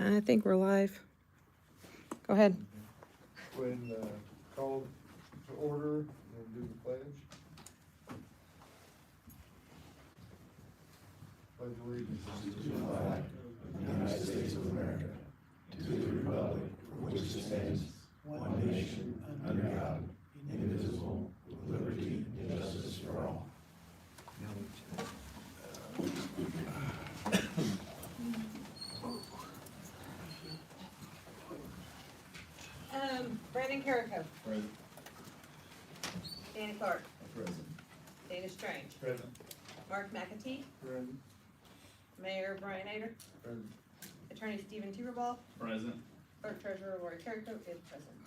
I think we're live. Go ahead. When called to order and do the pledge. Pledge allegiance To the flag of the United States of America, to the republic for which it stands, one nation, under God, indivisible, with liberty and justice for all. Brandon Carrico. Present. Danny Clark. Present. Dana Strange. Present. Mark McAtee. present. Mayor Brian Ader. Present. Attorney Stephen Tierball. Present. Clerk Treasurer Lori Carrico is present.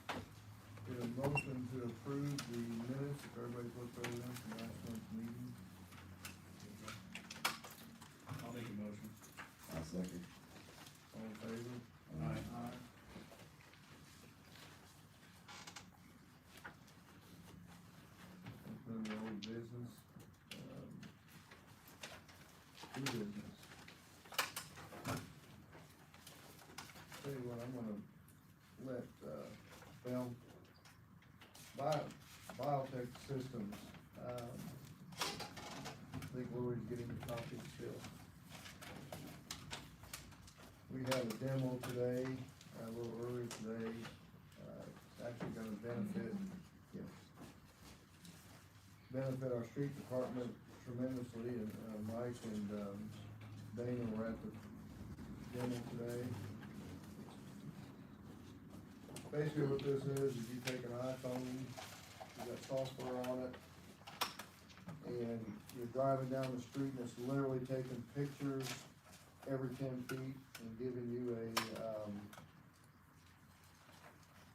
Get a motion to approve the minutes, if everybody's looked over them from last month's meeting. I'll make a motion. I'll second. All in favor? Aye. Under old business. New business. Tell you what, I'm gonna let, Biotech Systems, I think Lori's getting the copy still. We had a demo today, a little earlier today, it's actually gonna benefit our street department tremendously, and, Mike and, Dana were at the demo today. Basically what this is you take an iPhone, you got software on it, and you're driving down the street and it's literally taking pictures every 10 feet and giving you a,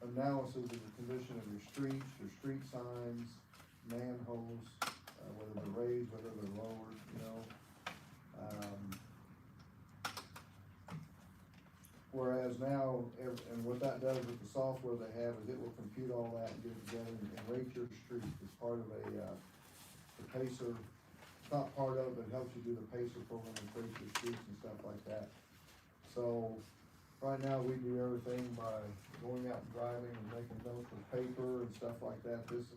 analysis of the condition of your streets, your street signs, manholes, whether they're raised, whether they're lowered, you know. Whereas now, and what that does with the software they have is it will compute all that and get it together and rate your street as part of the PACER. It's not part of it, it helps you do the PACER program and rate your streets and stuff like that. So, right now, we do everything by going out and driving and making notes with paper and stuff like that. This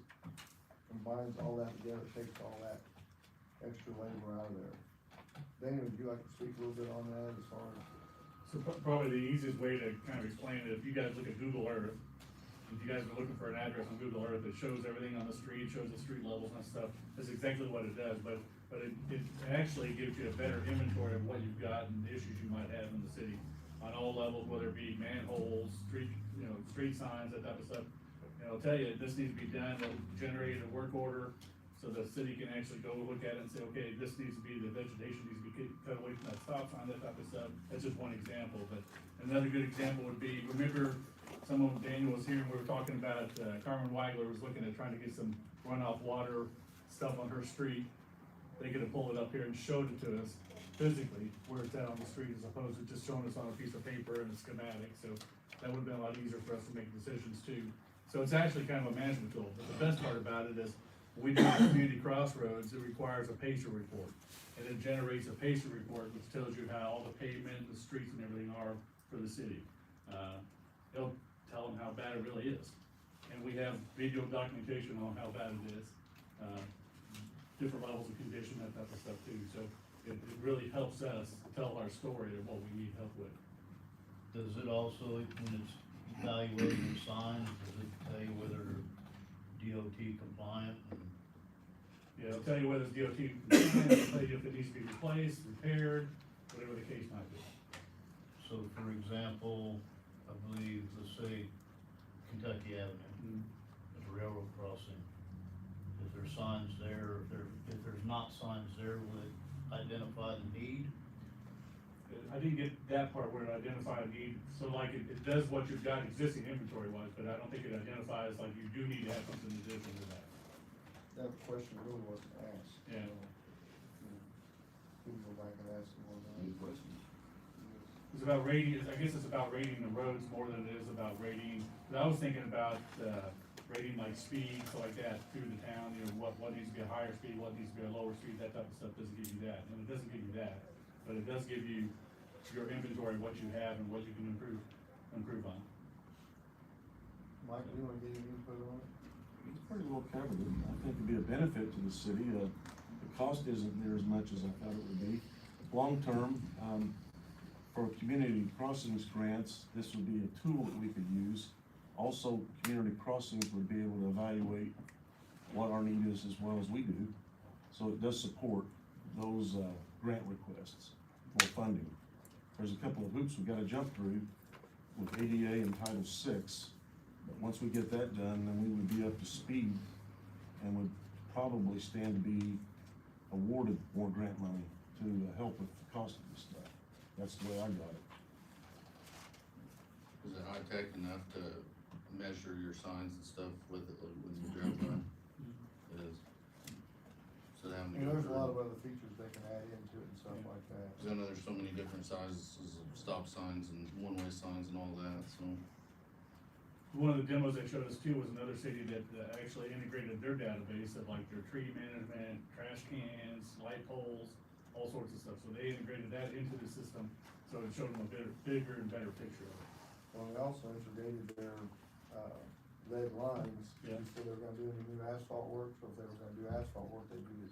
combines all that together, takes all that extra labor out of there. Dana, would you like to speak a little bit on that as far as? So probably the easiest way to kind of explain it, if you guys look at Google Earth, if you guys are looking for an address on Google Earth, it shows everything on the street, shows the street levels and stuff. That's exactly what it does, but it actually gives you a better inventory of what you've got and the issues you might have in the city on all levels, whether it be manholes, street signs, that type of stuff. And I'll tell you, this needs to be done, it'll generate a work order, so the city can actually go look at it and say, okay, this needs to be, the vegetation needs to be cut away from that stop sign, that type of stuff. That's just one example, but another good example would be, remember, Daniel was here and we were talking about, Carmen Weigler was looking at trying to get some runoff water stuff on her street. They could have pulled it up here and showed it to us physically, where it's at on the street, as opposed to just showing us on a piece of paper and a schematic, so that would have been a lot easier for us to make decisions too. So it's actually kind of a management tool, but the best part about it is, when we do the community crossroads, it requires a PACER report. And it generates a PACER report, which tells you how all the pavement, the streets and everything are for the city. It'll tell them how bad it really is. And we have video documentation on how bad it is. Different levels of condition, that type of stuff too. So it really helps us tell our story of what we need help with. Does it also, when it's evaluating signs, does it tell you whether DOT compliant? Yeah, it'll tell you whether it's DOT compliant, it'll tell you if it needs to be replaced, repaired, whatever the case might be. So for example, I believe, let's say Kentucky Avenue, there's a railroad crossing. If there's signs there, if there's not signs there, will it identify the need? I didn't get that part where it identified a need, so like it does what you've got existing inventory wise, but I don't think it identifies like you do need to have something in addition to that. That question really wasn't asked. Yeah. We can go back and ask them on that. Any questions? It's about rating, I guess it's about rating the roads more than it is about rating, cause I was thinking about, rating like speed, so like that through the town, what needs to be a higher speed, what needs to be a lower speed, that type of stuff doesn't give you that, and it doesn't give you that, but it does give you your inventory, what you have and what you can improve on. Mike, do you wanna get any input on it? It's pretty well covered. I think it'd be a benefit to the city. The cost isn't near as much as I thought it would be. Long-term, for community crossings grants, this would be a tool that we could use. Also, community crossings would be able to evaluate what our need is as well as we do. So it does support those, grant requests for funding. There's a couple of hoops we've gotta jump through with ADA and Title VI. But once we get that done, then we would be up to speed and would probably stand to be awarded more grant money to help with the cost of this stuff. That's the way I got it. Is it high tech enough to measure your signs and stuff with it when you drive by? It is. So that You know, there's a lot of other features they can add into it and stuff like that. Cause I know there's so many different sizes of stop signs and one-way signs and all that, so. One of the demos they showed us too was another city that actually integrated their database of like their tree management, trash cans, light poles, all sorts of stuff. So they integrated that into the system, so it showed them a bigger and better picture of it. Well, they also integrated their, lead lines. Yeah. You said they were gonna do any new asphalt work, so if they were gonna do asphalt work, they'd do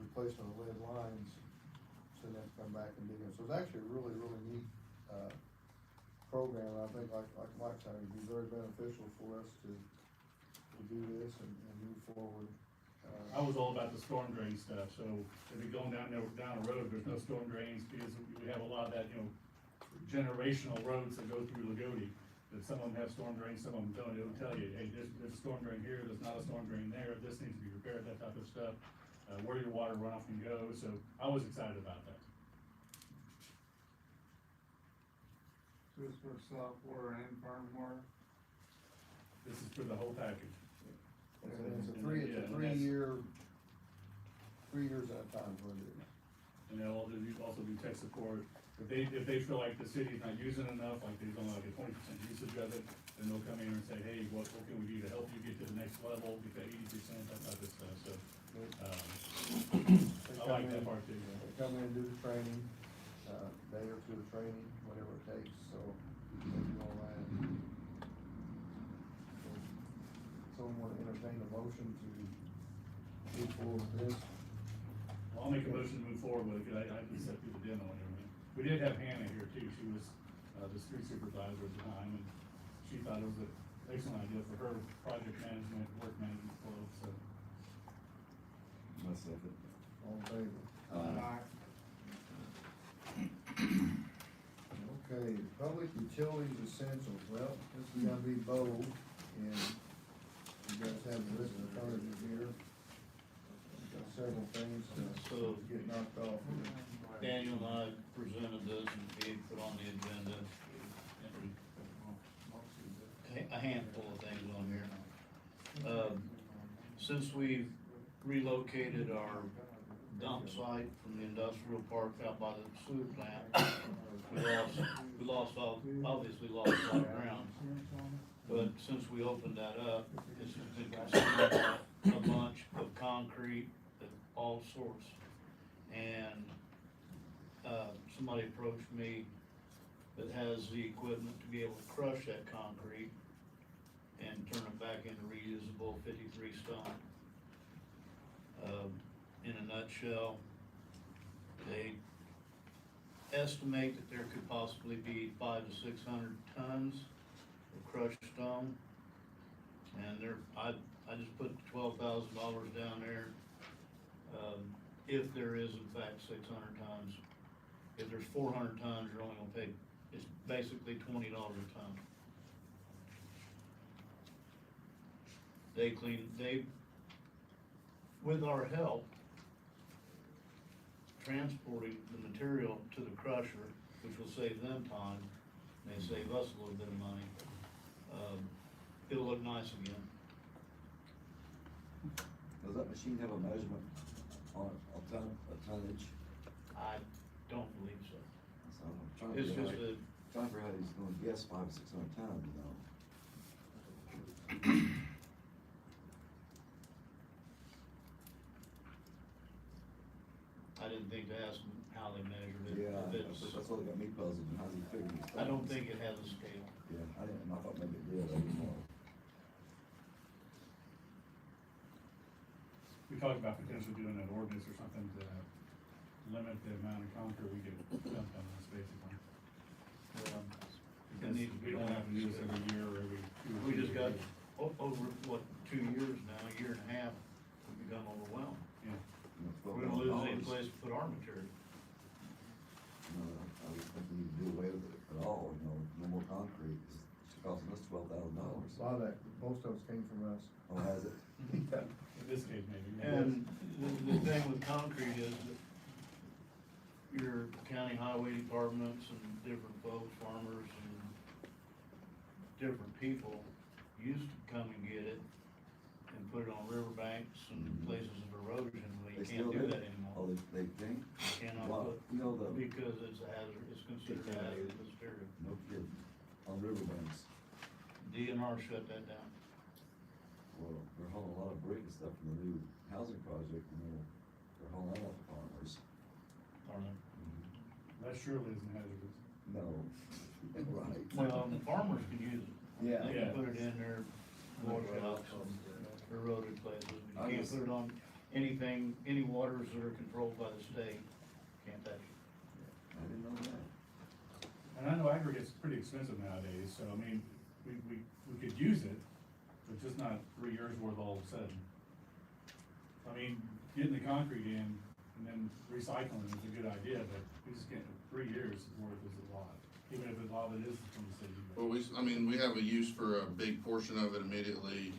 replacement of lead lines. So they have to come back and dig in. So it's actually a really, really neat, program. I think like Mike said, it'd be very beneficial for us to do this and move forward. I was all about the storm drain stuff, so if you're going down a road, there's no storm drains, because we have a lot of that, generational roads that go through Loogootee. That some of them have storm drains, some of them don't. It'll tell you, hey, there's a storm drain here, there's not a storm drain there, this needs to be repaired, that type of stuff. Where your water runoff can go, so I was excited about that. So it's for software and firmware? This is for the whole package. It's a 3 years at a time for it. And they'll also do tech support. If they feel like the city's not using enough, like there's only like a 20% usage of it, then they'll come in and say, hey, what can we do to help you get to the next level, get that 80%, that type of stuff, so. I like that part too. They come in and do the training, day or two of training, whatever it takes, so they do all that. So, someone wanna entertain a motion to move forward with this? Well, I'll make a motion to move forward with it, because I can set through the demo and everything. We did have Hannah here too, she was, the street supervisor at the time, and she thought it was an excellent idea for her project management, work management flow, so. My second. All in favor? Aye. Okay, public utilities essentials, well, this is gonna be bold, and you guys have the list of alternatives here. We've got several things to get knocked off here. Daniel and I presented this and Pete put on the agenda. A handful of things on here. Since we've relocated our dump site from the industrial park out by the sewer plant, obviously lost a lot of ground. But since we opened that up, it's been consuming a bunch of concrete of all sorts. And, somebody approached me that has the equipment to be able to crush that concrete and turn it back into reusable 53 stone. In a nutshell, they estimate that there could possibly be 500 to 600 tons of crushed stone. And I just put $12,000 down there. If there is in fact 600 tons, if there's 400 tons, you're only gonna pay, it's basically $20 a ton. They, with our help, transporting the material to the crusher, which will save them time, may save us a little bit of money. It'll look nice again. Does that machine have a measurement on a tonnage? I don't believe so. So I'm trying to It's figure just out, a, trying to figure out how he's gonna guess 500 to 600 tons, you know? I didn't think to ask them how they measured it. Yeah. If That's what got me puzzled, and how's he figuring it? I don't think it has a scale. Yeah, I didn't, I thought maybe it did, I didn't know. We talked about potentially doing an ordinance or something to limit the amount of concrete we get dumped on this, basically. It needs to be We don't have to do this every year or every 2 or 3 We just got, years. over, what, 2 years now, a year and a half, we've become overwhelmed. Yeah, You know, We're gonna lose any $12,000. place to put our material. No, I would think we need to do away with it at all, you know, no more concrete, it's costing us $12,000. A lot of that, most of us came from us. Oh, has it? in this case, maybe. And the thing with concrete is that your county highway departments and different folks, farmers and different people used to come and get it and put it on riverbanks and places of erosion. Well, you They can't still do do? that anymore. Oh, they think? You cannot Well, put, you know, because it's a hazard, it's considered a hazardous material. no kid, on riverbanks, DNR shut that down. well, they're hauling a lot of brick and stuff from the new housing project, and they're hauling that off the farmers. Are they? That surely isn't hazardous. No, right. Well, the farmers can use it. Yeah. They Yeah. can put it in their washouts and eroded places. I You can't just- put it on anything, any waters that are controlled by the state, can't touch it. I didn't know that. And I know aggregate's pretty expensive nowadays, so I mean, we could use it, but just not 3 years worth all of a sudden. I mean, getting the concrete in and then recycling is a good idea, but we just can't, 3 years worth is a lot, even if a lot of it is from the city. but- Well, I mean, we have a use for a big portion of it immediately,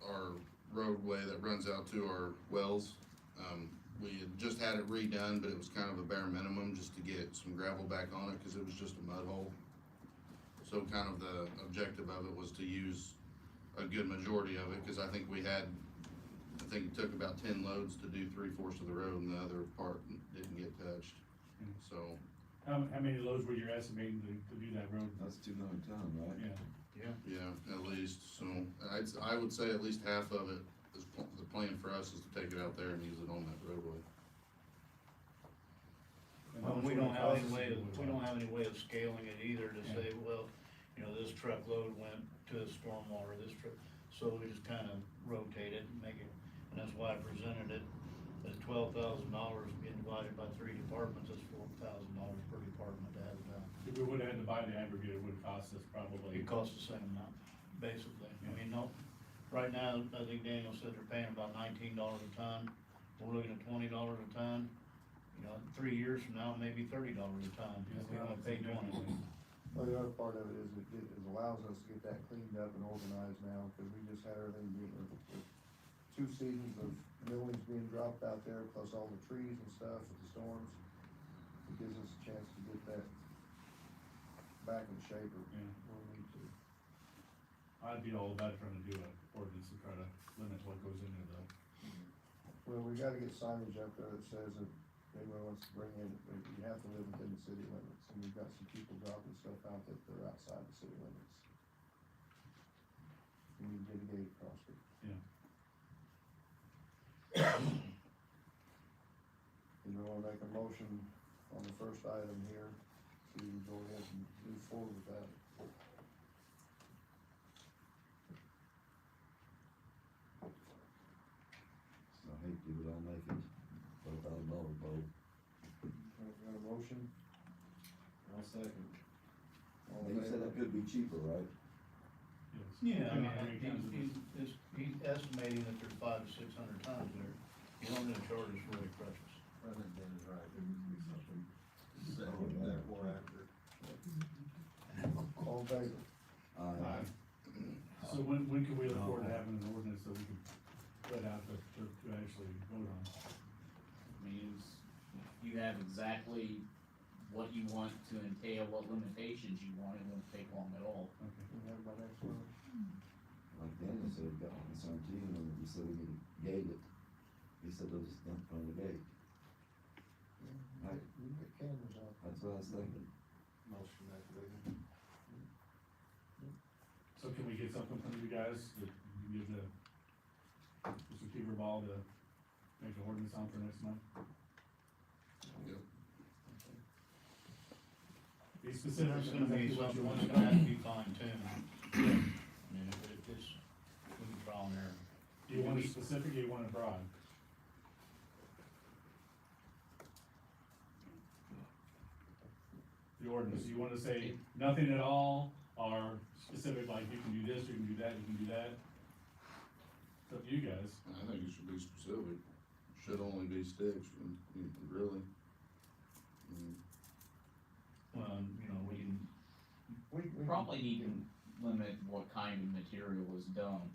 our roadway that runs out to our wells. We had just had it redone, but it was kind of a bare minimum just to get some gravel back on it, cause it was just a mud hole. So kind of the objective of it was to use a good majority of it, cause I think it took about 10 loads to do 3/4 of the road, and the other part didn't get touched, so. How many loads were you estimating to do that road? That's 200 ton, right? Yeah, Yeah, at least, so, I would say at least half of it is, the plan for us is to take it out there and use it on that roadway. And how much We would don't it have cost any us way, to do it? we don't have any way of scaling it either to Yeah. say, well, you know, this truckload went to stormwater, this truck, so we just kind of rotate it and make it, and that's why I presented it as $12,000 being divided by 3 departments, that's $4,000 per department to have it done. If we would've had to buy the aggregate, it would've cost us probably. It costs the same amount, basically. I mean, no, right now, I think Daniel said they're paying about $19 a ton. We're looking at $20 a ton. You know, 3 years from now, maybe $30 a ton, if we only pay 20. Well, the other part of it is it allows us to get that cleaned up and organized now, cause we just had everything being, with 2 seasons of millings being dropped out there, plus all the trees and stuff with the storms. It gives us a chance to get that back in shape or Yeah. where we need to. I'd be all about trying to do an ordinance to try to limit what goes into the, Well, we gotta get signage up there that says that anyone wants to bring in, that you have to live within the city limits, and we've got some people dropping stuff out that they're outside the city limits. We need to get a gate across it. You know, wanna make a motion on the first item here to go ahead and move forward with that. I hate to, but I'll make it $12,000, Bo. Got a motion? I'll second. All in You said favor? that could be cheaper, right? yes. Yeah, I mean, How many tons of this? he's estimating that there's 500 to 600 tons there. He's only gonna charge us for the crushes. I think Dan is right, there needs to be something said therefore after. All in favor? Aye. So when can we look forward to having an ordinance that we can put out to actually vote on? Means you have exactly what you want to entail, what limitations you want, it won't take long at all. Okay. We have my next one. Like Daniel said, got concerned too, and he said we need to gate it. He said they'll just dump it on the gate. Right, We get cameras out. that's what I was thinking. Motion that way. So can we get something from you guys that you give the Mr. Ball to make an ordinance on for next month? Yep. Be specific. There's gonna be exactly what you something want. that's gonna have to be fine tuned. I mean, if it's, we can trial and error. Do you want it specific, or you want it broad? The ordinance, you wanna say nothing at all, or specific, like you can do this, you can do that, you can do that? It's up to you guys. I think it should be specific, should only be sticks, really. Well, you know, we can, We Probably need to limit what kind of material is dumped,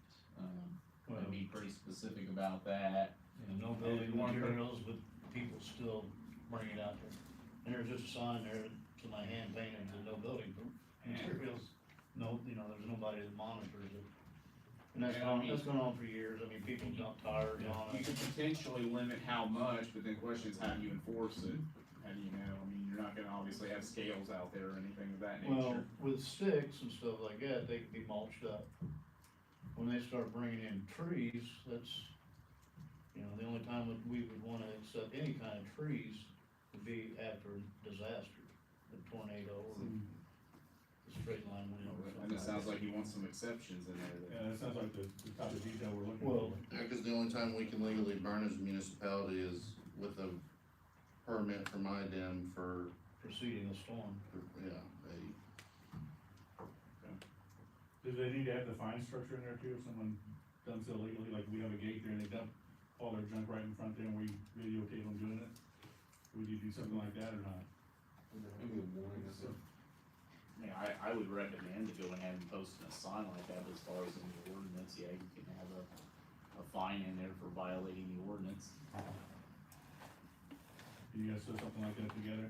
well, and be pretty specific about that. you know, no building materials, but people still bring it out there. And there's just a sign there to my hand painted, no building materials. No, you know, there's nobody that monitors it. And that's Yeah, I mean- gone on for years. I mean, people dump tires on You it. could potentially limit how much, but the question is, how do you enforce it? How do you know? I mean, you're not gonna obviously have scales out there or anything of that Well, nature. with sticks and stuff like that, they can be mulched up. When they start bringing in trees, that's, you know, the only time that we would wanna accept any kind of trees would be after a disaster, a tornado or a straight line wind or And it something. sounds like you want some exceptions in there Yeah, that sounds like the type of detail we're looking Well, for. Yeah, cause the only time we can legally burn as a municipality is with a permit from IDEM for, Preceding a storm. yeah, Do they need to have the fine structure in there too, if someone dumps illegally, like we have a gate there and they dump all their junk right in front there and we videotape them doing it? Would you do something like that or not? Maybe a warning, so. I mean, I would recommend to go ahead and post a sign like that as far as in the ordinance, yeah, you can have a fine in there for violating the ordinance. Can you guys throw something like that together?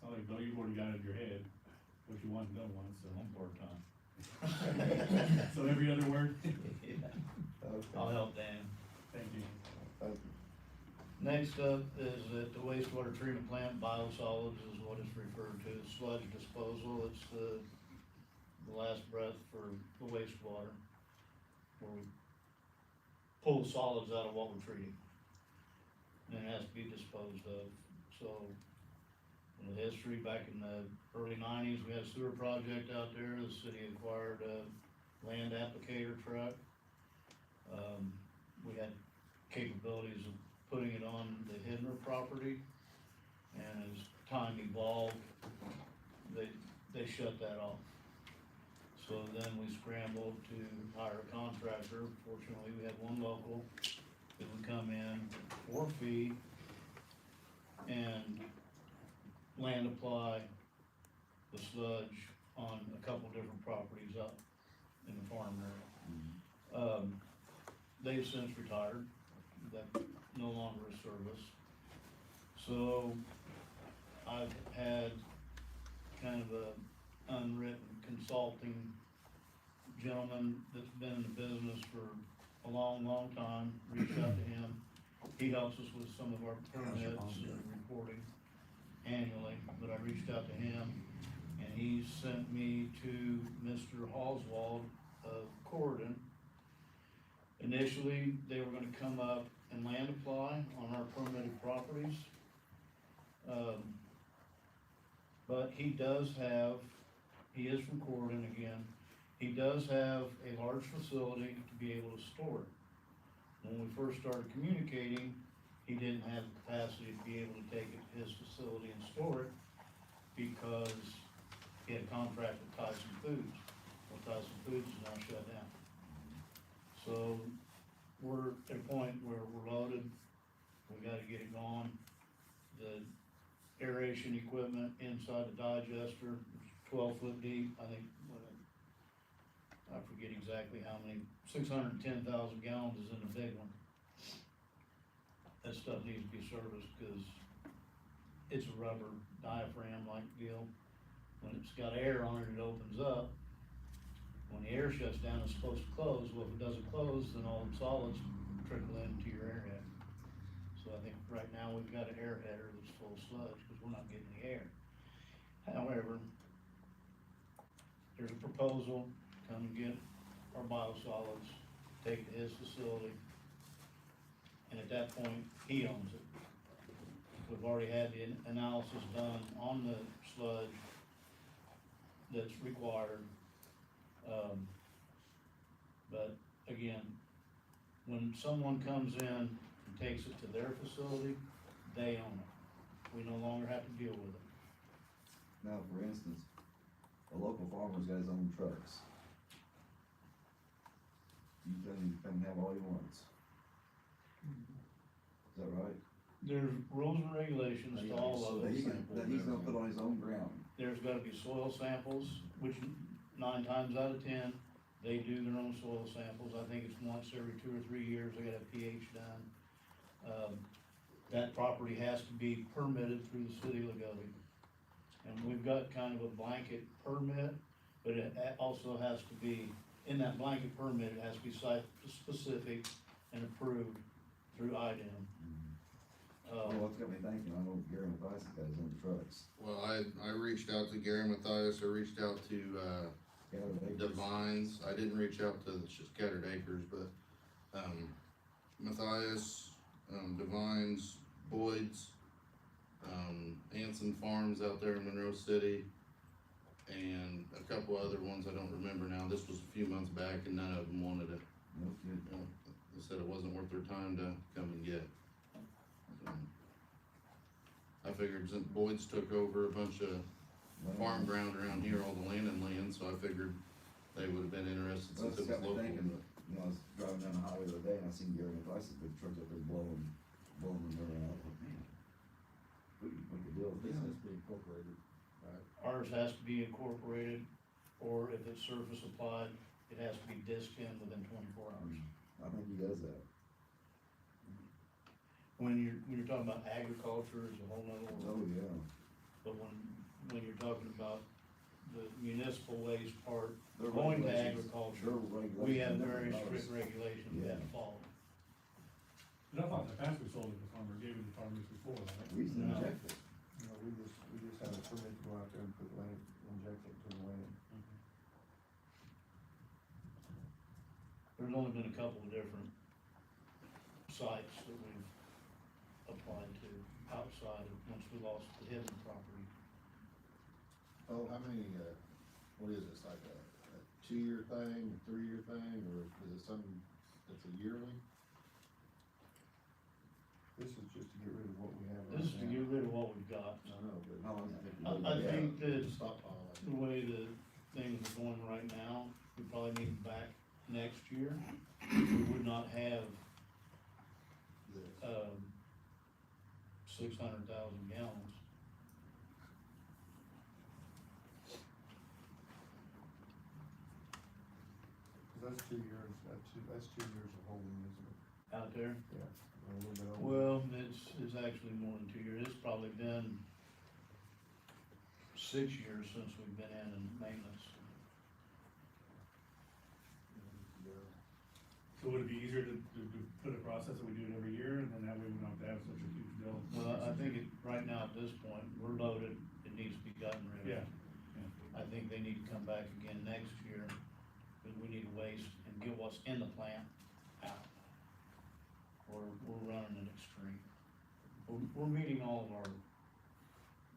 Sounds like, Bill, you've already got it in your head, what you want and don't want, so. I'm part-time. So every other word? I'll help Dan. Thank you. Next up is that the wastewater treatment plant biosolids is what it's referred to, sludge disposal, it's the last breath for the wastewater. Where we pull solids out of what we're treating. And it has to be disposed of, so, in the history, back in the early nineties, we had a sewer project out there, the city acquired a land applicator truck. We had capabilities of putting it on the Hidner property, and as time evolved, they shut that off. So then we scrambled to hire a contractor. Fortunately, we had one local that would come in for a fee and land apply the sludge on a couple different properties up in the farm area. They've since retired, that no longer a service. So I've had kind of a unwritten consulting gentleman that's been in the business for a long, long time, reached out to him. He helps us with some of our permits and reporting annually, but I reached out to him, and he sent me to Mr. Oswald of Corridon. Initially, they were gonna come up and land apply on our permitted properties. But he is from Corridon again, he does have a large facility to be able to store it. When we first started communicating, he didn't have the capacity to be able to take it to his facility and store it because he had a contract with Tyson Foods. Well, Tyson Foods is now shut down. So we're at a point where we're loaded, we gotta get it going. The aeration equipment inside the digester, 12 foot deep, I think, I forget exactly how many, 610,000 gallons is in the big one. That stuff needs to be serviced, cause it's a rubber diaphragm-like deal. When it's got air on it, it opens up. When the air shuts down, it's supposed to close. Well, if it doesn't close, then all the solids trickle into your airhead. So I think right now we've got an air header that's full of sludge, cause we're not getting the air. However, there's a proposal, come and get our biosolids, take it to his facility, and at that point, he owns it. We've already had the analysis done on the sludge that's required. But again, when someone comes in and takes it to their facility, they own it. We no longer have to deal with it. Now, for instance, a local farmer's got his own trucks. You tell him to come have all he wants. Is that right? There's rules and regulations to all of That it. he's gonna put on his own ground. There's gotta be soil samples, which 9 times out of 10, they do their own soil samples. I think it's once every 2 or 3 years, they got a pH done. That property has to be permitted through the city of Loogootee. And we've got kind of a blanket permit, but it also has to be, in that blanket permit, it has to be site specific and approved through IDEM. Well, it's got me thinking, I know Gary Mathias has got his own trucks. Well, I reached out to Gary Mathias, I reached out to, Scattered acres. Divines, I didn't reach out to the Scattered Acres, but, Mathias, Divines, Boyd's, Anson Farms out there in Monroe City, and a couple other ones I don't remember now. This was a few months back and none of them wanted it. No kidding. They said it wasn't worth their time to come and get. I figured since Boyd's took over a bunch of farm ground around here, all the land and land, so I figured they would have been interested Well, since it's it was got me local. thinking, but- you know, I was driving down the highway the other day and I seen Gary Mathias' big truck up there blowing them around. I thought, man, we could make a deal with This this. has to be incorporated, right? Ours has to be incorporated, or if it's surface applied, it has to be disc in within 24 hours. I think he does that. When you're talking about agriculture, it's a whole nother Oh, world. yeah. But when you're talking about the municipal waste part, Their going to regulations- agriculture, their we have regulations are very different than strict ours. regulations we have to follow. But I thought the past we sold it to farmers, gave it to farmers before, right? We used to No. inject it. You know, we just have a permit to go out there and put land, inject it to the land. There's only been a couple of different sites that we've applied to outside of, once we lost the hidden property. Oh, how many, what is this, like a 2-year thing, a 3-year thing, or is it something that's a yearly? This is just to get rid of what we have right now. This is to get rid of what we've got. I know, but. How long does it take? to I do that? think that Stockpile, like. the way the things are going right now, we probably need it back next year. We would not have, this. 600,000 gallons. Cause that's 2 years, that's 2 years of holding, isn't it? Out there. Yeah, or a little bit over. Well, it's actually more than 2 years. It's probably been 6 years since we've been in maintenance. So would it be easier to put a process that we do it every year, and then that way we don't have to have such a huge bill? Well, I think right now at this point, we're loaded. It needs to be gotten rid of. Yeah. I think they need to come back again next year, because we need to waste and get what's in the plant out. We're running an extreme. We're meeting all of our,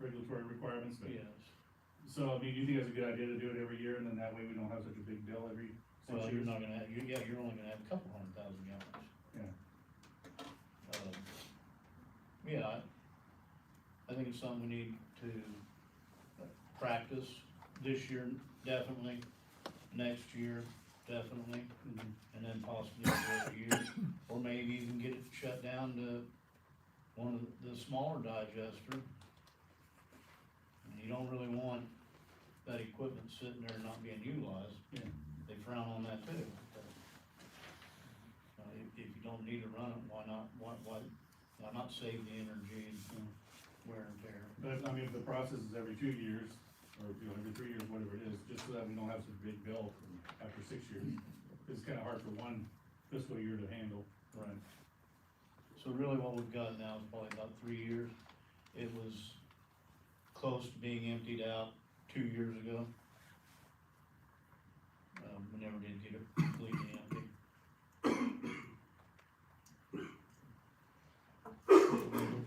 Regulatory requirements, but, yes. so, I mean, you think it's a good idea to do it every year, and then that way we don't have such a big bill every 6 Well, years? you're not gonna have, you're only gonna have a couple 100,000 gallons. Yeah. Yeah, I think it's something we need to practice this year, definitely, next year, definitely, and then possibly every other year, or maybe even get it shut down to one of the smaller digester. And you don't really want that equipment sitting there not being utilized. Yeah. They frown on that too. If you don't need to run it, why not save the energy and wear and tear? But, I mean, if the process is every 2 years, or, every 3 years, whatever it is, just so that we don't have such a big bill after 6 years, it's kinda hard for one fiscal year to handle. Right. So really what we've got now is probably about 3 years. It was close to being emptied out 2 years ago. We never did get it completely empty.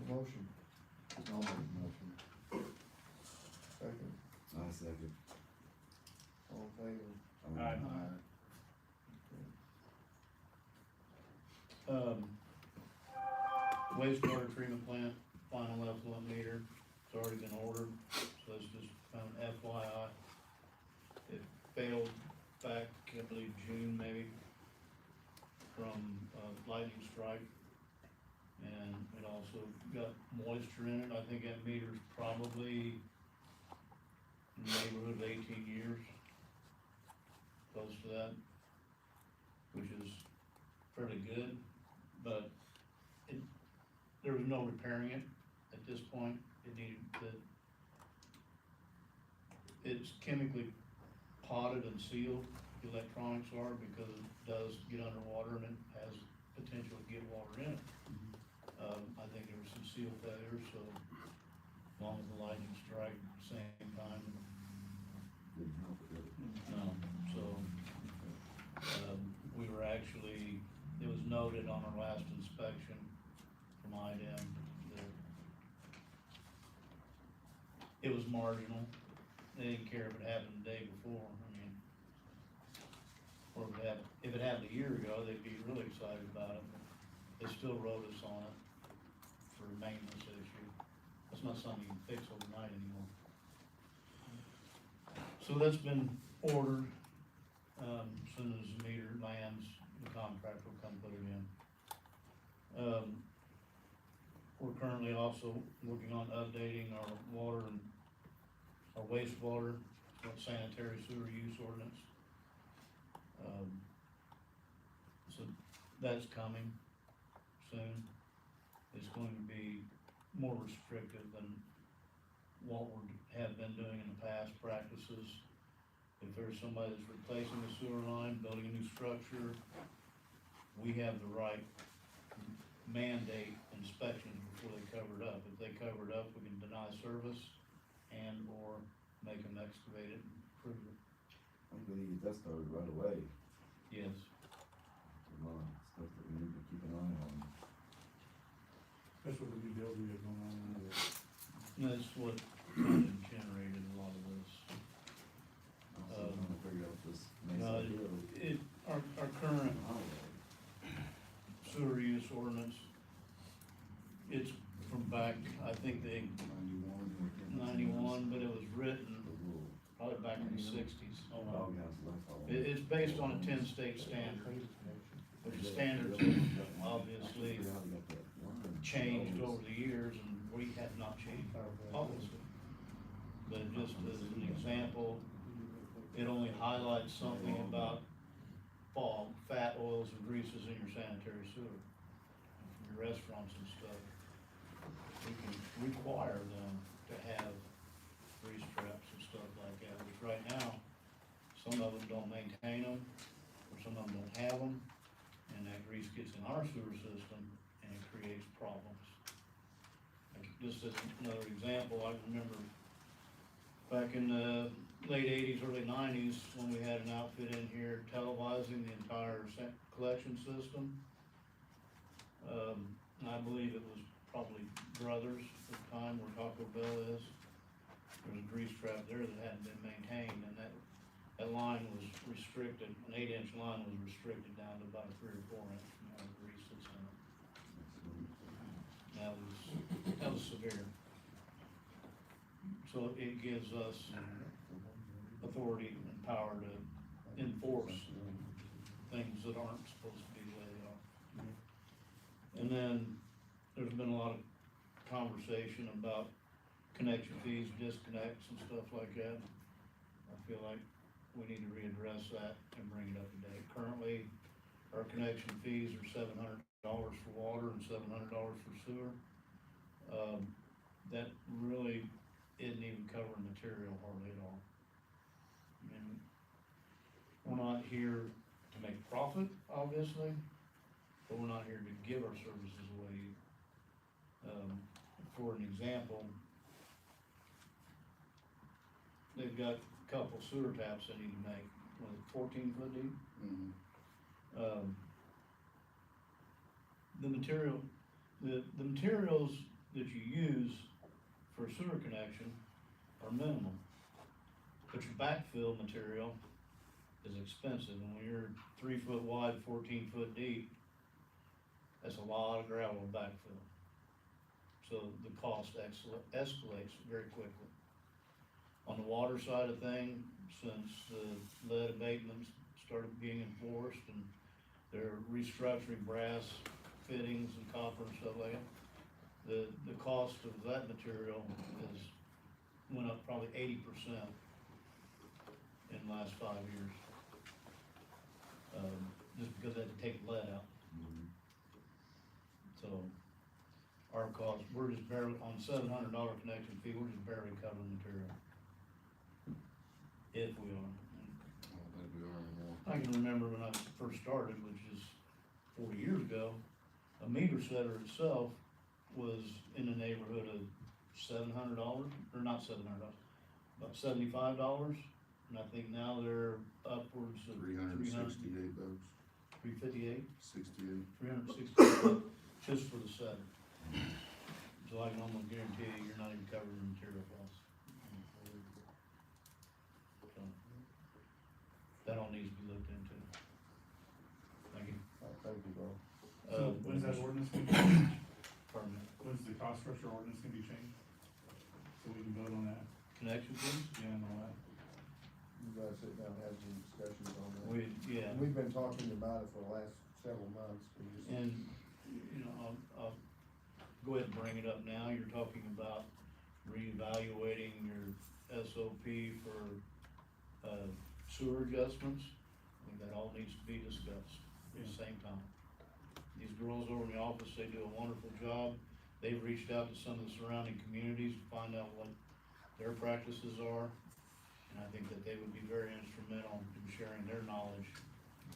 Motion, I'll make a motion. second, I second. wastewater treatment plant, final effluent meter, it's already been ordered, so it's just kind of FYI. It failed back, I believe, June maybe, from, lightning strike. And it also got moisture in it, I think that meter's probably in the neighborhood of 18 years, close to that, which is fairly good, but there was no repairing it at this point. It needed it's chemically potted and sealed, the electronics are, because it does get underwater and it has potential to get water in it. I think there was some seal failures, so as long as the lightning strike at the same time. Didn't help it, did it? No, so, we were actually, it was noted on our last inspection from IDEM that it was marginal. They didn't care if it happened the day before, I mean, or if it happened a year ago, they'd be really excited about it. They still wrote us on it for a maintenance issue. That's not something you can fix overnight anymore. So that's been ordered. As soon as the meter lands, the contractor will come put it in. We're currently also working on updating our water and our wastewater, sanitary sewer use ordinance. So that's coming soon. It's going to be more restrictive than what we have been doing in the past practices. If there's somebody that's replacing a sewer line, building a new structure, we have the right to mandate inspections before they cover it up. If they cover it up, we can deny service and or make them excavate it and prove it. I'm gonna need that started right away. Yes. A lot of stuff that we need to keep an eye on. That's what the new deal we have going on. And that's what kind of generated a lot of this. Also trying to figure out this nice No, idea of our current the highway. sewer use ordinance, it's from back, I think they, 91, but it was written probably back in the 60s. Doghouse left all. It's based on a 10-state standard, which the standards obviously changed over the years, and we have not changed our policy. But just as an example, it only highlights something about fog, fat oils and greases in your sanitary sewer, from your restaurants and stuff. We can require them to have grease traps and stuff like that, which right now, some of them don't maintain them, or some of them don't have them, and that grease gets in our sewer system, and it creates problems. Like, just as another example, I remember back in the late 80s, early 90s, when we had an outfit in here televising the entire collection system. I believe it was probably Brothers at the time where Taco Bell is. There was a grease trap there that hadn't been maintained, and that line was restricted, an 8-inch line was restricted down to about a 3 or 4 inch amount of grease that's in it. That was severe. So it gives us authority and power to enforce things that aren't supposed to be the way they are. And then there's been a lot of conversation about connection fees, disconnects and stuff like that. I feel like we need to readdress that and bring it up to date. Currently, our connection fees are $700 for water and $700 for sewer. That really isn't even covering material hardly at all. I mean, we're not here to make profit, obviously, but we're not here to give our services away. For an example, they've got a couple sewer taps they need to make, 14 foot deep. Mm-hmm. The materials that you use for a sewer connection are minimal, but your backfill material is expensive, and when you're 3 foot wide, 14 foot deep, that's a lot of gravel to backfill. so the cost escalates very quickly. On the water side of things, since the lead abatements started being enforced and they're restructuring brass fittings and copper and stuff like that, the cost of that material has went up probably 80% in the last 5 years. Just because they had to take lead out. So, our cost, we're just barely, on $700 connection fee, we're just barely covering material. If we are. I don't think we are anymore. I can remember when I first started, which is 40 years ago, a meter setter itself was in the neighborhood of $700, or not $700, about $75. And I think now they're upwards of 368 bucks, 358, 68. 360 just for the setter. So I can almost guarantee you, you're not even covering the material costs. So, that all needs to be looked into. Thank you. Thank you, bro. So when's that ordinance gonna be changed? Pardon me. When's the cost structure ordinance gonna be changed? So we can vote on that, Connection fees? yeah, and all that. You guys sit down and have some discussions on that. Yeah. We've been talking about it for the last several months, we just. And, you know, I'll go ahead and bring it up now, you're talking about reevaluating your SOP for, sewer adjustments. I think that all needs to be discussed at the same time. These girls over in the office, they do a wonderful job, they've reached out to some of the surrounding communities to find out what their practices are. And I think that they would be very instrumental in sharing their knowledge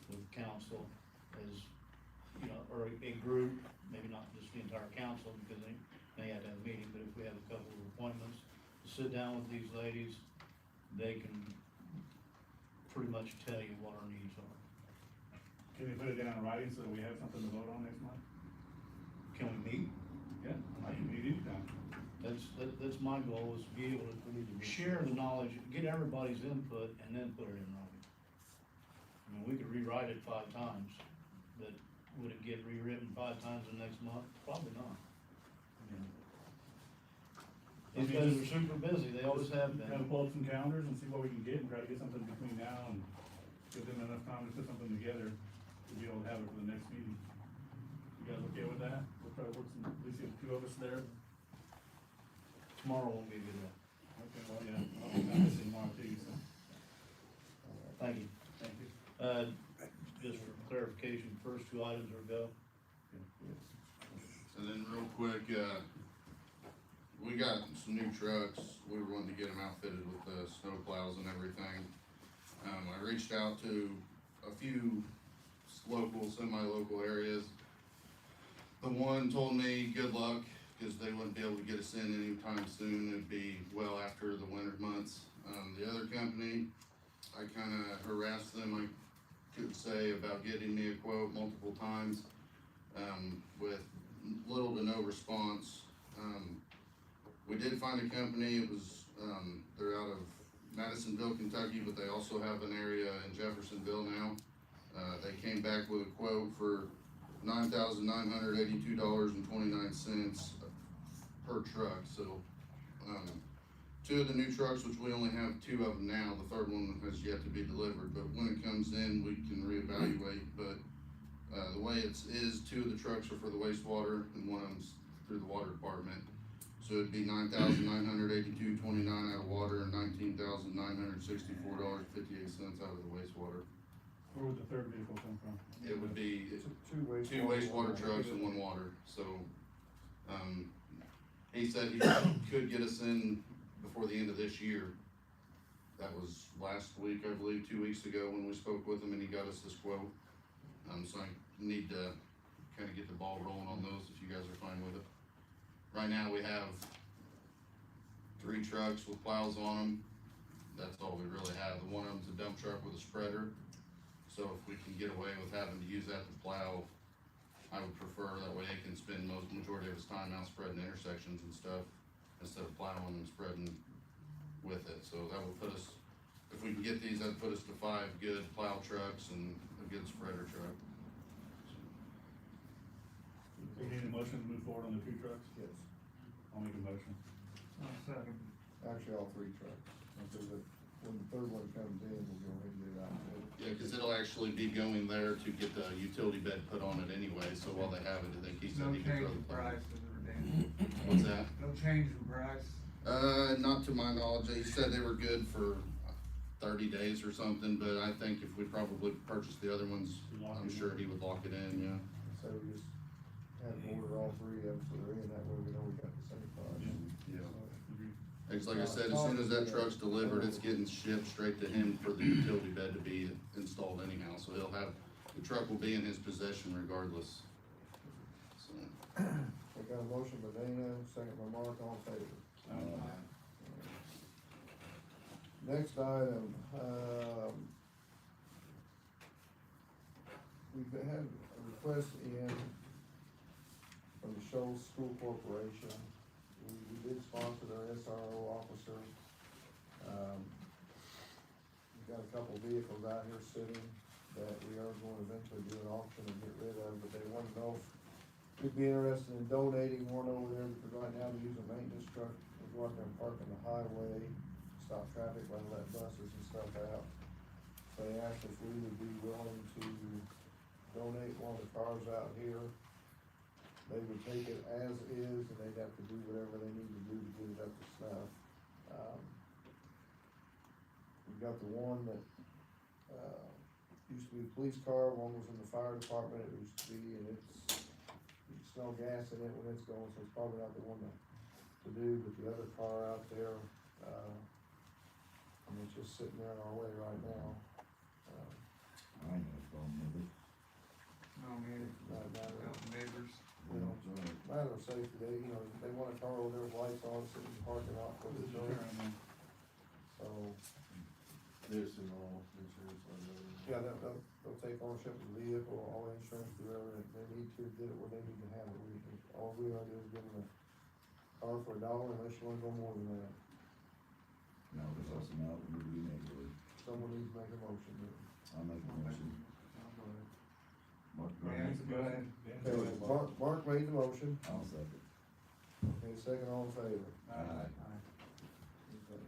with council as, you know, or a group, maybe not just the entire council, because they may have to have a meeting, but if we have a couple of appointments, to sit down with these ladies, they can pretty much tell you what our needs are. Can we put it down in writing so that we have something to vote on next month? Can we meet? Yeah, I can meet anytime. That's my goal, is to be able to share the knowledge, get everybody's input, and then put it in writing. I mean, we could rewrite it 5 times, but would it get rewritten 5 times the next month? Probably not. I mean, these guys are super busy, they always have Kind of been. pull up some calendars and see what we can get and try to get something between now and give them enough time to put something together to be able to have it for the next meeting. You guys okay with that? We'll try to work some, at least get 2 of us there. Tomorrow won't be a good day. Okay, well, yeah, I'll be back to see tomorrow too, so, Thank you. thank you. Just for clarification, first 2 items are go. And then real quick, we got some new trucks, we were wanting to get them outfitted with the snow plows and everything. I reached out to a few local, semi-local areas. The one told me good luck, cause they wouldn't be able to get us in anytime soon, it'd be well after the winter months. The other company, I kinda harassed them, I could say, about getting me a quote multiple times, with little to no response. We did find a company, it was, they're out of Madisonville, Kentucky, but they also have an area in Jeffersonville now. They came back with a quote for $9,982.29 per truck, so, 2 of the new trucks, which we only have 2 of them now, the 3rd one has yet to be delivered, but when it comes in, we can reevaluate, but, the way it is, 2 of the trucks are for the wastewater, and 1 of them's through the water department. So it'd be $9,982.29 out of water and $19,964.58 out of the wastewater. Where would the 3rd vehicle come from? It would be Two 2 wastewater trucks and 1 water, so, he said he could get us in before the end of this year. That was last week, I believe, 2 weeks ago when we spoke with him and he got us this quote. So I need to kinda get the ball rolling on those if you guys are fine with it. Right now, we have 3 trucks with plows on them, that's all we really have. One of them's a dump truck with a spreader, so if we can get away with having to use that to plow, I would prefer, that way he can spend majority of his time out spreading intersections and stuff, instead of plowing and spreading with it, so that will put us, if we can get these, that'd put us to 5 good plow trucks and a good spreader truck. So we need a motion to move forward on the 2 trucks? Yes. I'll make a motion. Actually, all three trucks, because when the third one comes in, we'll go ahead and get it out. Yeah, cause it'll actually be going there to get the utility bed put on it anyway, so while they have it, I think he said No he could change throw in the plug. prices or anything. What's that? No change in price. Not to my knowledge, he said they were good for 30 days or something, but I think if we probably purchased the other ones, Lock I'm it sure in. he would lock it in, yeah. So we just have them order all three of them, so they're in, that way we know we got the same price. Yeah. Agreed. It's like I said, as soon as that truck's delivered, it's getting shipped straight to him for the utility bed to be installed anyhow, so he'll have, the truck will be in his possession regardless. So, We got a motion by Dana, second by Mark, all in favor. Next item, we've had a request in from the Shoals School Corporation. We did sponsor their SRO officer. We've got a couple vehicles out here sitting that we are going to eventually do an auction and get rid of, but they want to know if we'd be interested in donating one over there, because right now we use a maintenance truck. We go out there and park on the highway, stop traffic, while let buses and stuff out. So they asked if we would be willing to donate one of the cars out here. They would take it as is, and they'd have to do whatever they need to do to get it up to snuff. We've got the one that, used to be a police car, one was in the fire department, it used to be, and you can smell gas in it when it's going, so it's probably not the one to do, but the other car out there, I mean, it's just sitting there in our way right now. I ain't got a problem with it. No, man, Not a matter of, neighbors. you know, matter of safety, they want a car with their lights on, sitting in the parking lot for the door, so, There's some all insurance on those. yeah, they'll take ownership of the vehicle, all insurance, whoever, they need to get it where they need to have it. All we gotta do is give them a car for $1, unless you wanna go more than that. No, there's also not, we neighborhood. Someone needs to make a motion. I'll make a motion. Mark, Yeah, go ahead. Okay, Mark made the motion, I'll second. okay, second, all in favor. Aye. Okay.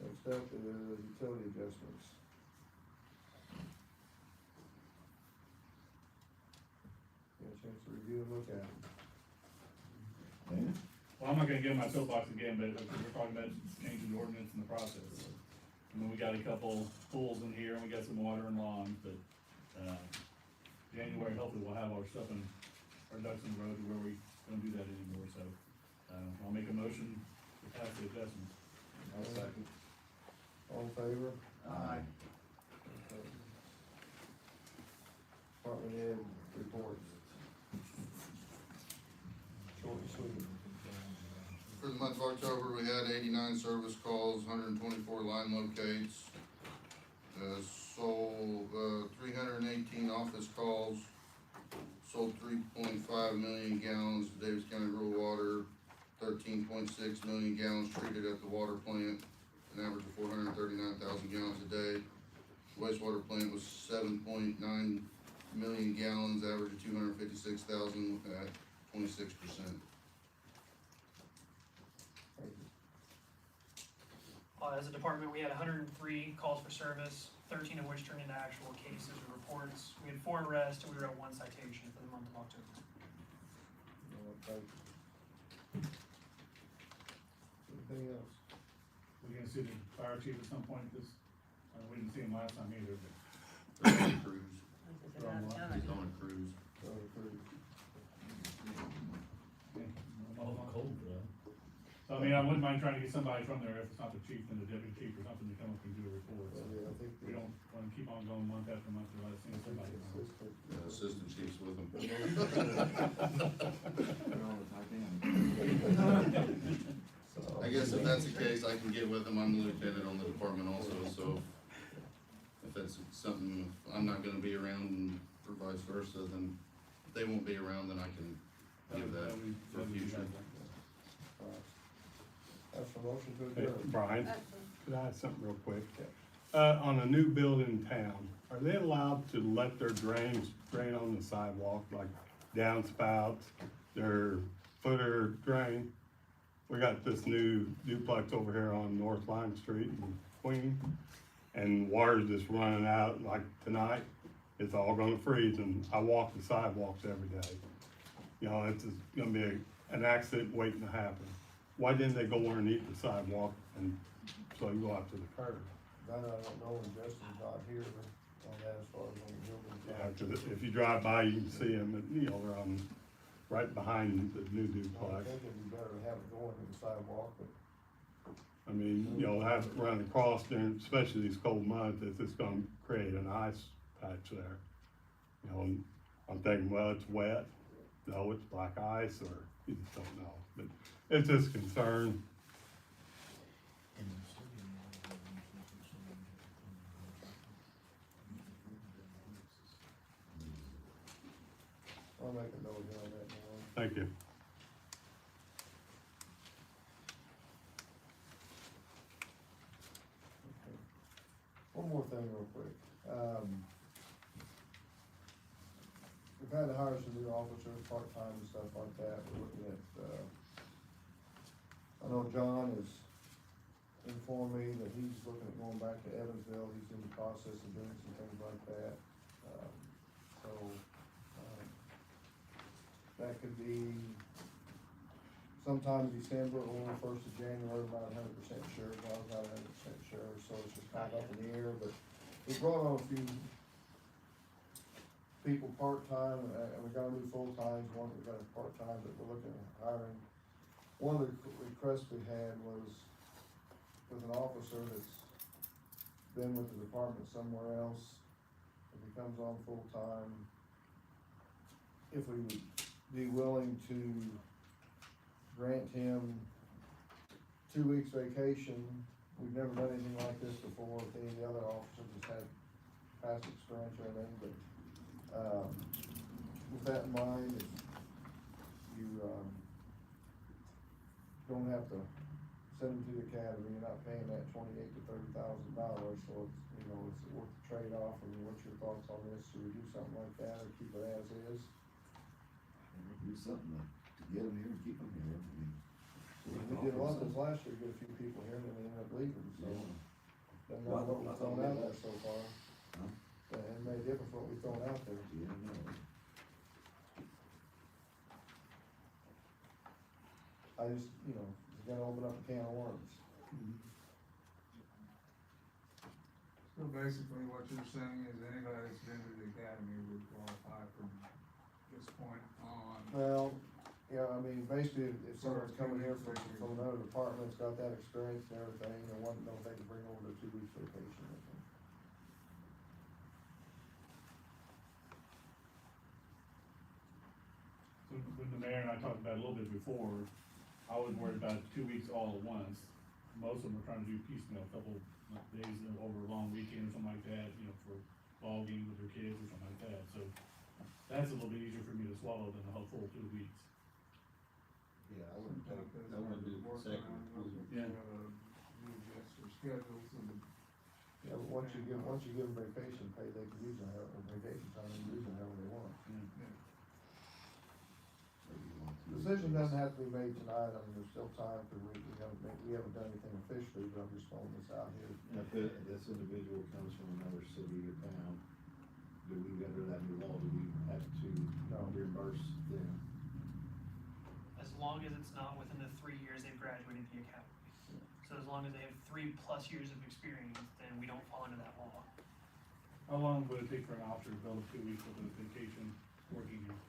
Next up is utility adjustments. Get a chance to review and look at them. Dana? Well, I'm not gonna get on my soapbox again, but we're talking about changing the ordinance in the process. I mean, we got a couple pools in here, and we got some water and lawns, but, January, hopefully we'll have our stuff in, our ducks in the road to where we don't do that anymore, so, I'll make a motion to pass the adjustments. I'll second. All in favor? Aye. Okay. Department head reports. Short and sweet. For the month of October, we had 89 service calls, 124 line locates. Sold 318 office calls, sold 3.5 million gallons of Davis County rural water, 13.6 million gallons treated at the water plant, an average of 439,000 gallons a day. Wastewater plant was 7.9 million gallons, average of 256,000 at 26%. Thank you. As a department, we had 103 calls for service, 13 of which turned into actual cases or reports. We had 4 arrests, and we wrote 1 citation for the month of October. Thank you. Anything else? We're gonna see the fire chief at some point this, we didn't see him last time either, but. They're on a cruise. This is out of town, I He's think. on a cruise. Cold, though. So, I mean, I wouldn't mind trying to get somebody from there, if it's not the chief, then the deputy chief or something, to come up and do a report, so. Yeah, I think. We don't wanna keep on going month after month without seeing somebody. The assistant chief's with him. I guess if that's the case, I can get with him, I'm the lieutenant on the department also, so if that's something, I'm not gonna be around and or vice versa, then if they won't be around, then I can give that for future. That's a motion to Hey, adjourn. Brian, That's could I ask something real quick? On a new building in town, are they allowed to let their drains drain on the sidewalk, like downspouts, their footer drain. We got this new duplex over here on North Lime Street in Queen, and water's just running out like tonight. It's all gonna freeze, and I walk the sidewalks every day. You know, it's just gonna be an accident waiting to happen. Why didn't they go underneath the sidewalk and so you go out to the curb? That I don't know, and Justin's not here on that as far as on the building. Yeah, 'cause if you drive by, you can see them, you know, they're on, right behind the new I duplex. think it'd be better to have it going to the sidewalk, but I mean, you know, have it run across there, especially these cold months, it's just gonna create an ice patch there. You know, and I'm thinking, well, it's wet, no, it's black ice, or you just don't know, but it's just a concern. I'll make a note on that now. Thank you. One more thing real quick. We've had to hire some new officers, part-time and stuff like that. We're looking at, I know John has informed me that he's looking at going back to Evansville. He's in the process of doing some things like that. That could be sometime December or 1st of January, not 100% sure. John's not 100% sure, so it's just kind of up in the air, but we brought on a few people part-time, and we got a new full-time, one we got a part-time that we're looking at hiring. One of the requests we had was with an officer that's been with the department somewhere else, if he comes on full-time, if we would be willing to grant him 2 weeks vacation. We've never done anything like this before with any of the other officers that's had past experience or anything, but, with that in mind, if you, don't have to send him to the academy, you're not paying that $28,000 to $30,000, so it's, you know, it's worth the trade-off. I mean, what's your thoughts on this? Should we do something like that or keep it as is? Do something to get them here and keep them here, I mean. We did a lot of this last year, get a few people here, and then they ended up leaving, so. Yeah. Doesn't matter what we've thrown out there so far. Huh? It made a difference what we've thrown out there. Yeah, no. I just, you know, it's gonna open up a can of worms. So basically what you're saying is anybody that's been to the academy would qualify from this point on. Well, yeah, I mean, basically, if someone's coming here from another department, that's got that experience and everything, and wanting to know if they can bring over their 2 weeks vacation with them. So when the mayor and I talked about it a little bit before, I was worried about 2 weeks all at once. Most of them are trying to do piecemeal, a couple days over a long weekend or something like that, you know, for ball games with their kids or something like that, so that's a little bit easier for me to swallow than the whole full 2 weeks. Yeah, I wouldn't take, I wouldn't do the second. Yeah. Adjust their schedules and. Yeah, but once you give them vacation pay, they can use it, or vacation time, they can use it however they want. The decision doesn't have to be made tonight, I mean, there's still time, because we haven't done anything officially, but I'm just throwing this out here. And if this individual comes from another city or town, do we, under that new law, do we have to reimburse them? As long as it's not within the 3 years they've graduated the academy. So as long as they have 3+ years of experience, then we don't fall into that law. How long would it take for an officer to build up 2 weeks worth of vacation working here?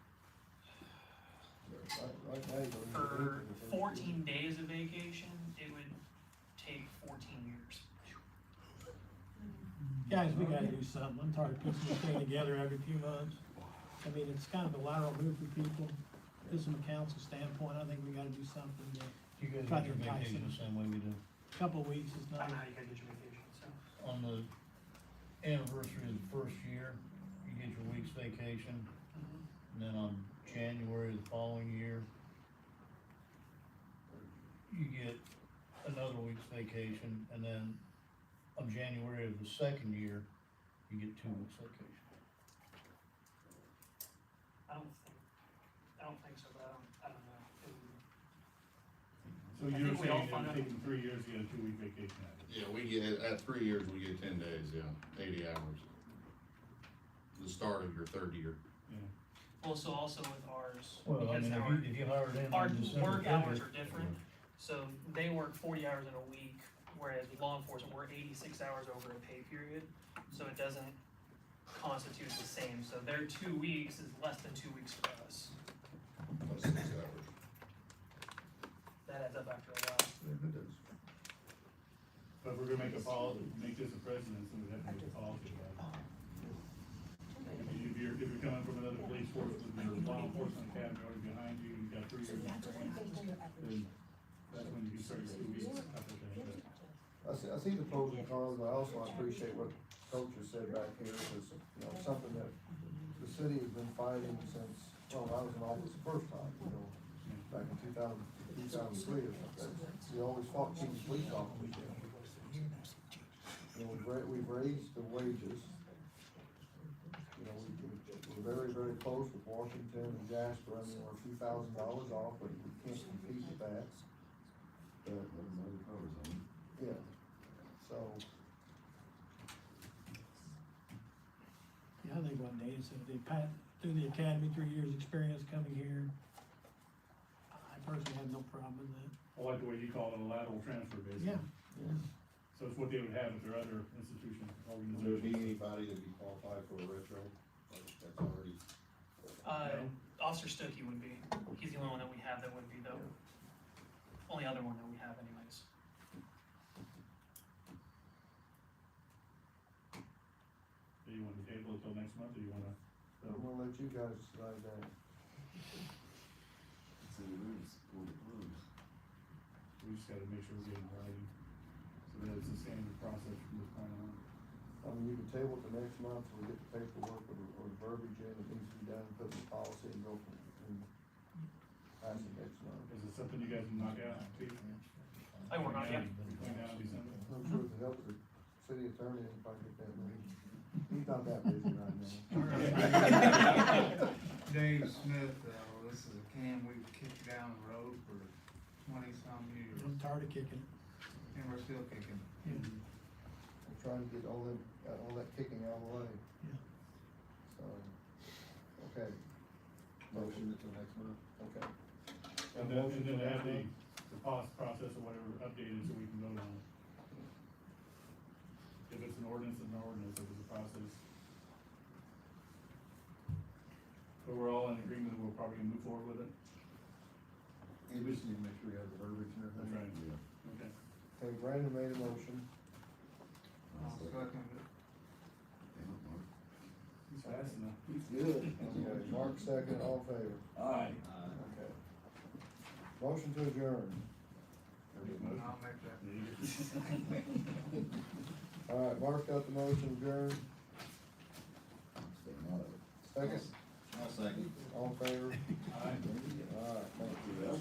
Right now, you're For gonna do 14 days of vacation, it would take 14 years. Guys, we gotta do something. I'm tired of putting this thing together every few months. I mean, it's kind of a lateral move for people. Just from a council standpoint, I think we gotta do something. You guys Try get your to entice vacation them. the same way we do. Couple of weeks is I not. don't know how you guys get your vacation, so. On the anniversary of the first year, you get your week's vacation, and then on January of the following year, you get another week's vacation, and then on January of the second year, you get 2 weeks vacation. I don't think so, but I don't know. So I you're think we all saying found it'll out- take them 3 years to get a 2-week vacation out of it? Yeah, we get, at 3 years, we get 10 days, yeah, 80 hours. The start of your third year. Well, so also with ours, Well, I because mean, our, if you hired in our on December work hours 30th, are different, so they work 40 hours in a week, whereas with law enforcement, we're 86 hours over a pay period, so it doesn't constitute the same, so their 2 weeks is less than 2 weeks for us. Plus 6 hours. That adds up after a while. But if we're gonna make a policy, make this a precedent, so we have to make a policy about it. If you're coming from another police force, with your law enforcement academy already behind you, you've got 3 years of experience, then that's when you can start your 2 weeks type of thing, but. I see the pros and cons, but I also appreciate what Coach has said back here, is, you know, something that the city has been fighting since, well, I was in office the first time, you know, back in 2003 or something. We always fought keeping police officers down. You know, we've raised the wages. You know, we're very, very close with Washington and Jasper, I mean, we're a few $1,000s off, but we can't compete with that. But, yeah, so, Yeah, I think what Dana said, they pat, through the academy, 3 years experience coming here. I personally have no problem with that. I like the way you call it a lateral transfer, basically. Yeah. So it's what they would have at their other institution, Would there be organization. anybody that'd be qualified for a retro? Like, that's already, Officer Stuckey would be, he's the only one that we have that would be though. Only other one that we have anyways. Do you want to table it till next month, or you wanna? I'm gonna let you guys decide that. We just gotta make sure we're getting writing, so that it's a standard process from this point on. I mean, you can table it the next month, we get the paperwork or the verbiage in, it needs to be done, put in the policy and go from, and pass it next month. Is it something you guys can knock out, Pete? I will not, yeah. Between now and December? I'm sure with the help of the city attorney, if I get that moved. He's not that busy right now. Dave Smith, this is a can we've kicked down the road for 20-some years, I'm tired of kicking it. and we're still kicking it. We're trying to get all that kicking out of the way. Yeah. So, okay, motion until next month? okay. And then have the process or whatever updated so we can vote on it. If it's an ordinance, it's an ordinance, if it's a process. But we're all in agreement, we're probably gonna move forward with it. And we just need to make sure we have the verbiage and That's everything. right. Okay. Okay, Brandon made a motion. I'll second it. He's fast enough. Good. Okay, Mark second, all in favor? Aye. Okay. Motion to adjourn. I'll make that. All right, Mark got the motion adjourned. Second, I'll second. all in favor? Aye. All right, thank you.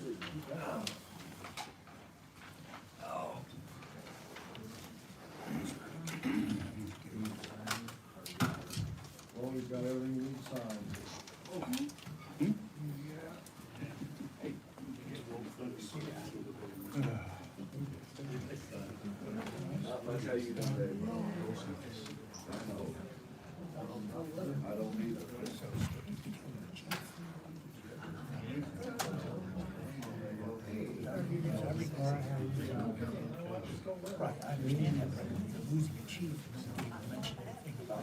Well, we've got everything you need to sign. Not much how you done, Dave. I don't either. Right, I mean, losing a chief. about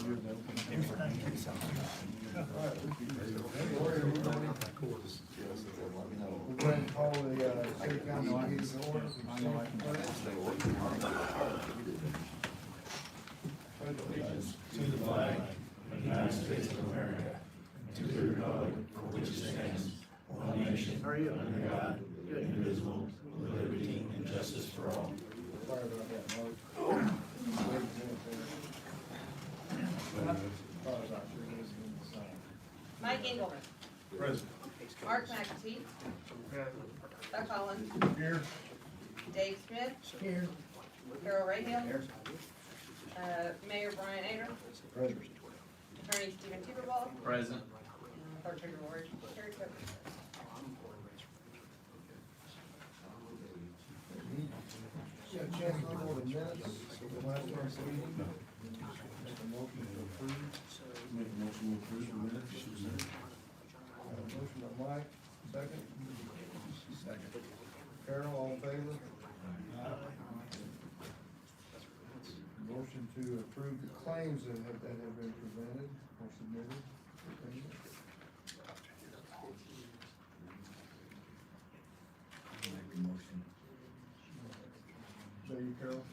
You're We're going to call the, city council meeting to order. To the flag of the United States of America, and to the republic for which it stands, one nation, under God, indivisible, with liberty and justice for all. Sorry about that, Mark. Mike Engelman. Present. Mark McAtee. Buck Holland. Here. Dave Smith. Here. Carol Rahale. Mayor Brian Ader. Present. Attorney Stephen Tiederball. Present. And Clerk Treasurer Lori Terry Cook. Yeah, chance to go to the minutes of the last month's meeting. Make a motion to approve. Make a motion to approve the minutes. Got a motion by Mike, second. Second. Carol, all in favor? Motion to approve the claims that have been presented or submitted. Make a motion. Is that you, Carol?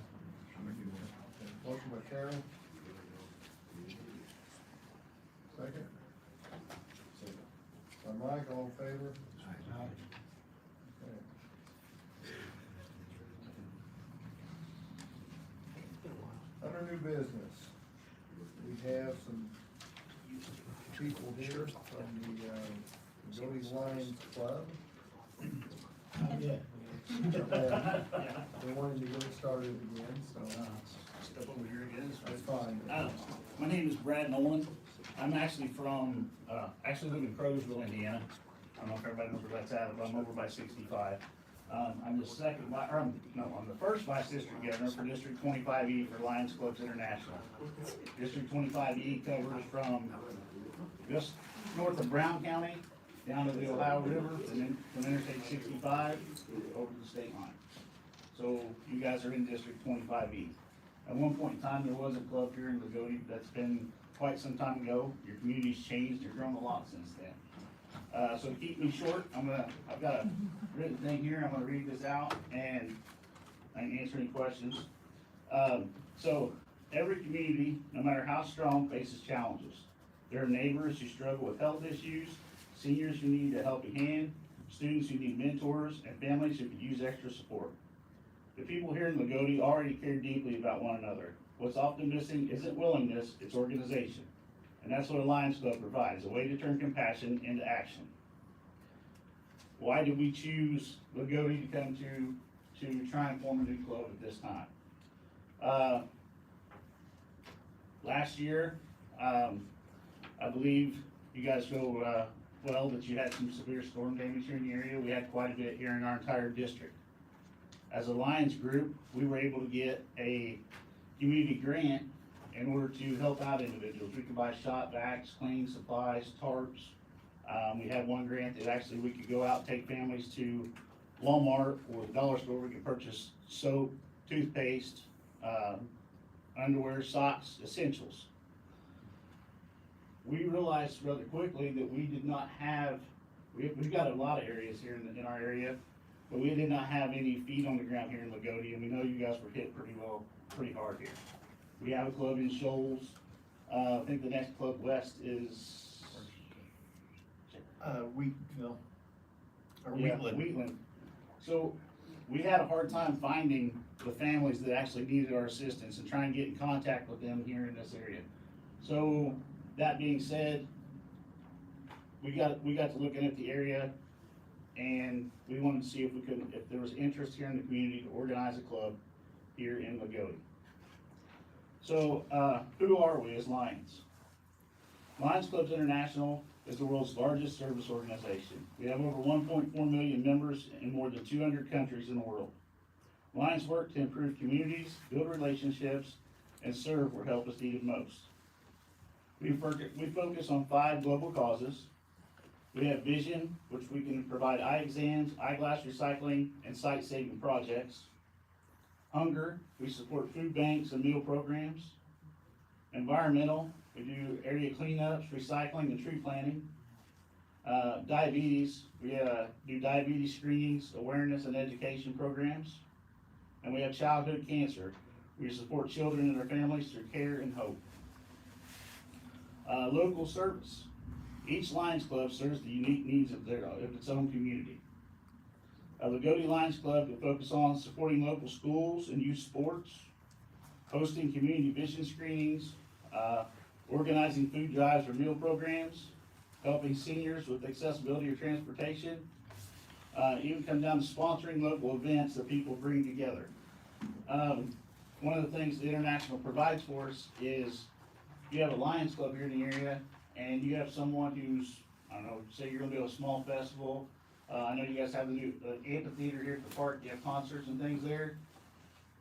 Motion by Carol. Second. By Mike, all in favor? Okay. Under new business, we have some people here from the Loogootee Lions Club. Yeah. They're wanting to get it started again, so Step over here again. that's fine. My name is Brad Nolan. I'm actually from, actually live in Crowsville, Indiana. I don't know if everybody knows where that's at, but I'm over by 65. I'm the I'm the first vice district governor for District 25E for Lions Clubs International. District 25E covers from just north of Brown County down to the Ohio River, and then from Interstate 65 over to the state line. So you guys are in District 25E. At one point in time, there was a club here in Loogootee. That's been quite some time ago. Your community's changed, you've grown a lot since then. So to keep me short, I've got a written thing here, I'm gonna read this out and I can answer any questions. So every community, no matter how strong, faces challenges. There are neighbors who struggle with health issues, seniors who need a helping hand, students who need mentors, and families who could use extra support. The people here in Loogootee already care deeply about one another. What's often missing isn't willingness, it's organization. And that's what a Lions Club provides, a way to turn compassion into action. Why did we choose Loogootee to come to try and form a new club at this time? Last year, I believe you guys know well that you had some severe storm damage here in the area. We had quite a bit here in our entire district. As a Lions group, we were able to get a community grant in order to help out individuals. We could buy shop vacs, cleaning supplies, tarps. We had one grant that actually we could go out and take families to Walmart or the dollar store. We could purchase soap, toothpaste, underwear, socks, essentials. We realized rather quickly that we did not have, we've got a lot of areas here in our area, but we did not have any feet on the ground here in Loogootee, and we know you guys were hit pretty hard here. We have a club in Shoals. I think the next club west is Wheatville. Or yeah, Wheatland. Wheatland. So we had a hard time finding the families that actually needed our assistance and trying to get in contact with them here in this area. So that being said, we got to looking at the area, and we wanted to see if there was interest here in the community to organize a club here in Loogootee. So, who are we as Lions? Lions Clubs International is the world's largest service organization. We have over 1.4 million members in more than 200 countries in the world. Lions work to improve communities, build relationships, and serve where help is needed most. We focus on 5 global causes. We have vision, which we can provide eye exams, eyeglass recycling, and sight-saving projects. Hunger, we support food banks and meal programs. Environmental, We do area cleanups, recycling, and tree planting. Diabetes, we do diabetes screenings, awareness, and education programs. And we have childhood cancer. We support children and their families through care and hope. Local service. Each Lions Club serves the unique needs of its own community. Loogootee Lions Club will focus on supporting local schools and youth sports, hosting community vision screenings, organizing food drives or meal programs, helping seniors with accessibility or transportation, even come down to sponsoring local events that people bring together. One of the things the International provides for us is you have a Lions Club here in the area, and you have someone who's, I don't know, say you're gonna do a small festival. I know you guys have the new amphitheater here at the park, you have concerts and things there.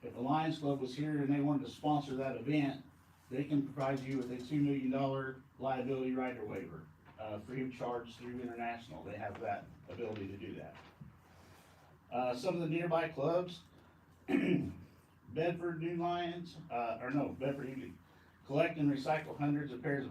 If the Lions Club was here and they wanted to sponsor that event, they can provide you with a $2 million liability rider waiver, free of charge through International. They have that ability to do that. Some of the nearby clubs, Bedford New Lions, Bedford collect and recycle hundreds of pairs of